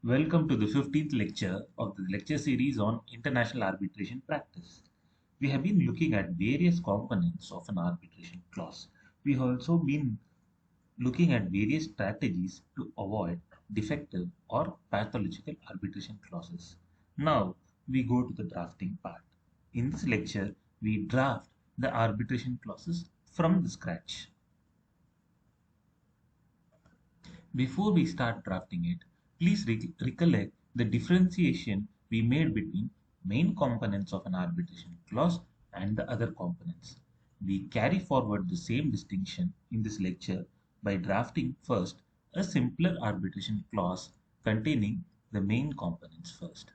Welcome to the 15th lecture of the lecture series on international arbitration practice. We have been looking at various components of an arbitration clause. We have also been looking at various strategies to avoid defective or pathological arbitration clauses. Now we go to the drafting part. In this lecture, we draft the arbitration clauses from the scratch. Before we start drafting it, please recollect the differentiation we made between main components of an arbitration clause and the other components. We carry forward the same distinction in this lecture by drafting first a simpler arbitration clause containing the main components first.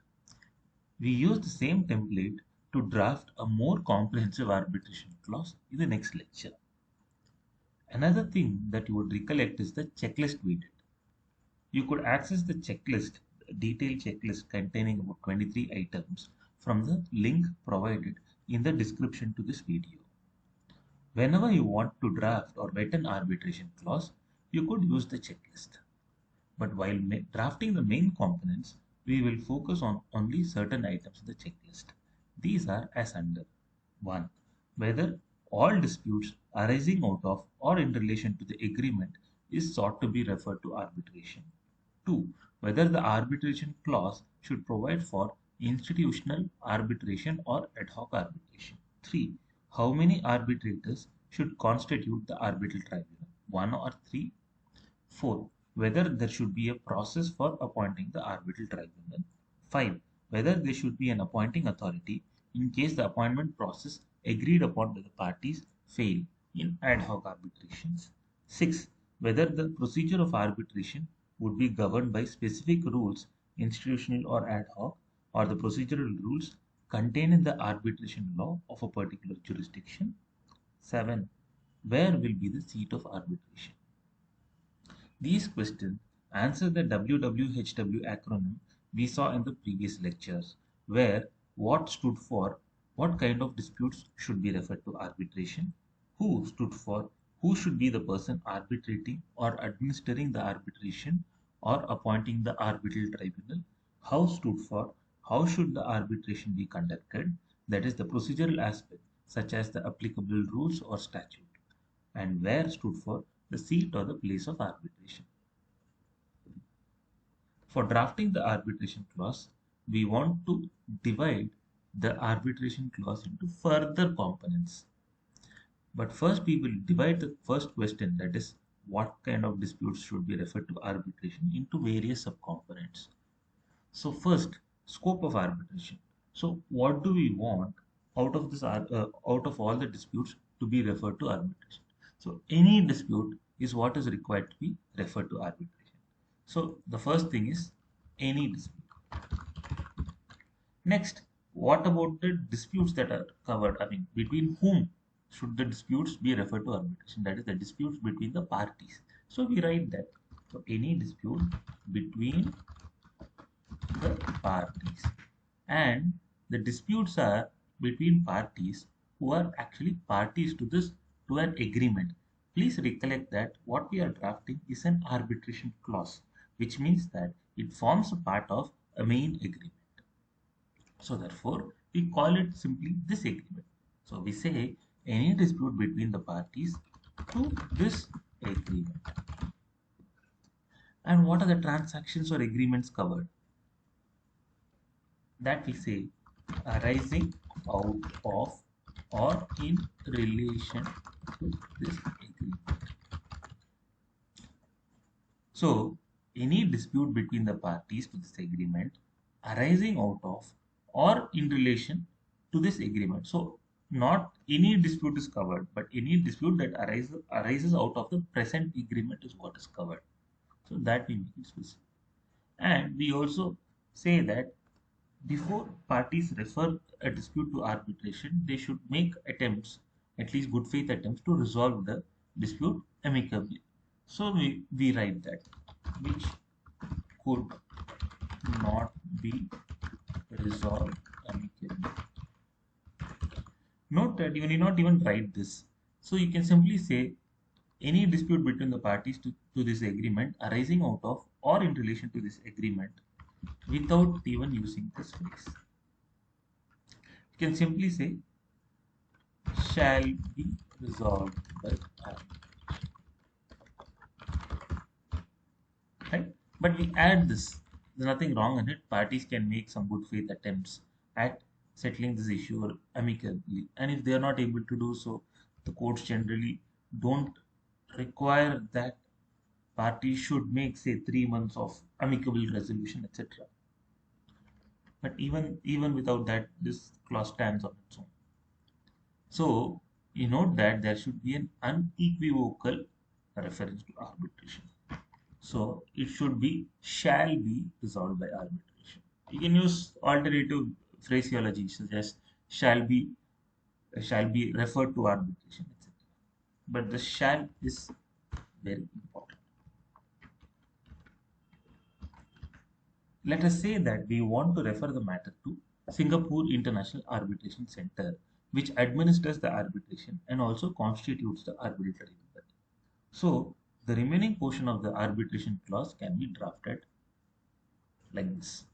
We use the same template to draft a more comprehensive arbitration clause in the next lecture. Another thing that you would recollect is the checklist we did. You could access the checklist, detailed checklist containing about 23 items from the link provided in the description to this video. Whenever you want to draft or write an arbitration clause, you could use the checklist. But while drafting the main components, we will focus on only certain items in the checklist. These are as under. 1. Whether all disputes arising out of or in relation to the agreement is sought to be referred to arbitration. 2. Whether the arbitration clause should provide for institutional arbitration or ad hoc arbitration. 3. How many arbitrators should constitute the arbitral tribunal? 1 or 3? 4. Whether there should be a process for appointing the arbitral tribunal. 5. Whether there should be an appointing authority in case the appointment process agreed upon by the parties fail in ad hoc arbitrations. 6. Whether the procedure of arbitration would be governed by specific rules, institutional or ad hoc, or the procedural rules contained in the arbitration law of a particular jurisdiction. 7. Where will be the seat of arbitration? These questions answer the WWHW acronym we saw in the previous lectures, where what stood for what kind of disputes should be referred to arbitration, who stood for who should be the person arbitrating or administering the arbitration or appointing the arbitral tribunal, how stood for how should the arbitration be conducted, that is the procedural aspect such as the applicable rules or statute, and where stood for the seat or the place of arbitration. For drafting the arbitration clause, we want to divide the arbitration clause into further components. But first we will divide the first question, that is what kind of disputes should be referred to arbitration, into various subcomponents. So first, scope of arbitration. So what do we want out of this out of all the disputes to be referred to arbitration? So any dispute is what is required to be referred to arbitration. So the first thing is any dispute. Next, what about the disputes that are covered? I mean, between whom should the disputes be referred to arbitration? That is the disputes between the parties. So we write that. So any dispute between the parties, and the disputes are between parties who are actually parties to an agreement. Please recollect that what we are drafting is an arbitration clause, which means that it forms a part of a main agreement. So therefore we call it simply this agreement. So we say any dispute between the parties to this agreement. And what are the transactions or agreements covered? That we say arising out of or in relation to this agreement. So any dispute between the parties to this agreement arising out of or in relation to this agreement. So not any dispute is covered, but any dispute that arises out of the present agreement is what is covered. So that we make it specific. And we also say that before parties refer a dispute to arbitration, they should make attempts, at least good faith attempts, to resolve the dispute amicably. So we write that which could not be resolved amicably. Note that you need not even write this. So you can simply say any dispute between the parties to this agreement arising out of or in relation to this agreement without even using this phrase. You can simply say shall be resolved by arbitration, right? But we add this. There's nothing wrong in it. Parties can make some good faith attempts at settling this issue amicably, and if they are not able to do so, the courts generally don't require that parties should make, say, 3 months of amicable resolution, etc. But even without that, this clause stands on its own. So you note that there should be an unequivocal reference to arbitration. So it should be shall be resolved by arbitration. You can use alternative phraseology such as shall be referred to arbitration, etc. But the shall is very important. Let us say that we want to refer the matter to Singapore International Arbitration Center, which administers the arbitration and also constitutes the arbitrary body. So the remaining portion of the arbitration clause can be drafted like this: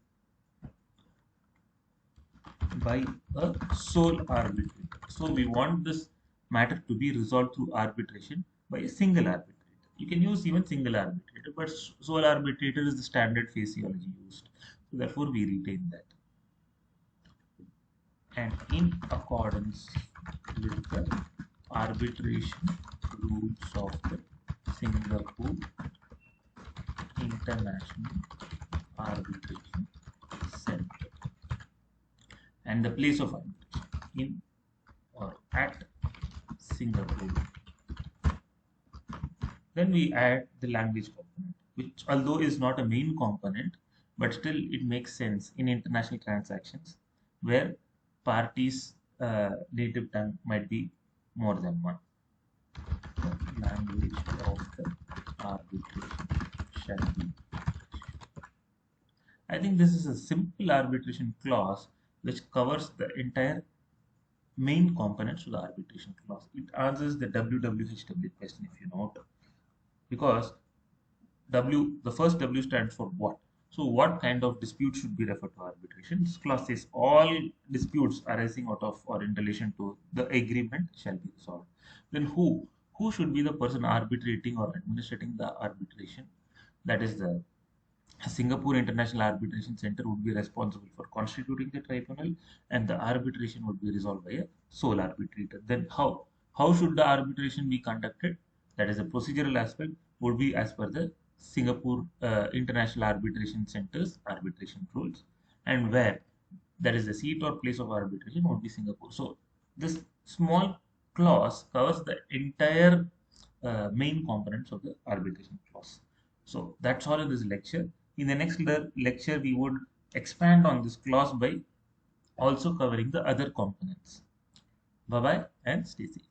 by a sole arbitrator. So we want this matter to be resolved through arbitration by a single arbitrator. You can use even single arbitrator, but sole arbitrator is the standard phraseology used. So therefore we retain that. And in accordance with the arbitration rules of the Singapore International Arbitration Center and the place of arbitration in or at Singapore. Then we add the language component, which although is not a main component, but still it makes sense in international transactions where parties' native tongue might be more than one. The language of the arbitration shall be. I think this is a simple arbitration clause which covers the entire main components of the arbitration clause. It answers the WWHW question, if you note, because the first W stands for what. So what kind of dispute should be referred to arbitration? This clause says all disputes arising out of or in relation to the agreement shall be resolved. Then who should be the person arbitrating or administrating the arbitration? That is the Singapore International Arbitration Center would be responsible for constituting the tribunal, and the arbitration would be resolved by a sole arbitrator. Then how should the arbitration be conducted? That is a procedural aspect would be as per the Singapore International Arbitration Center's arbitration rules, and where that is the seat or place of arbitration would be Singapore. So this small clause covers the entire main components of the arbitration clause. So that's all in this lecture. In the next lecture, we would expand on this clause by also covering the other components. Bye bye and stay safe.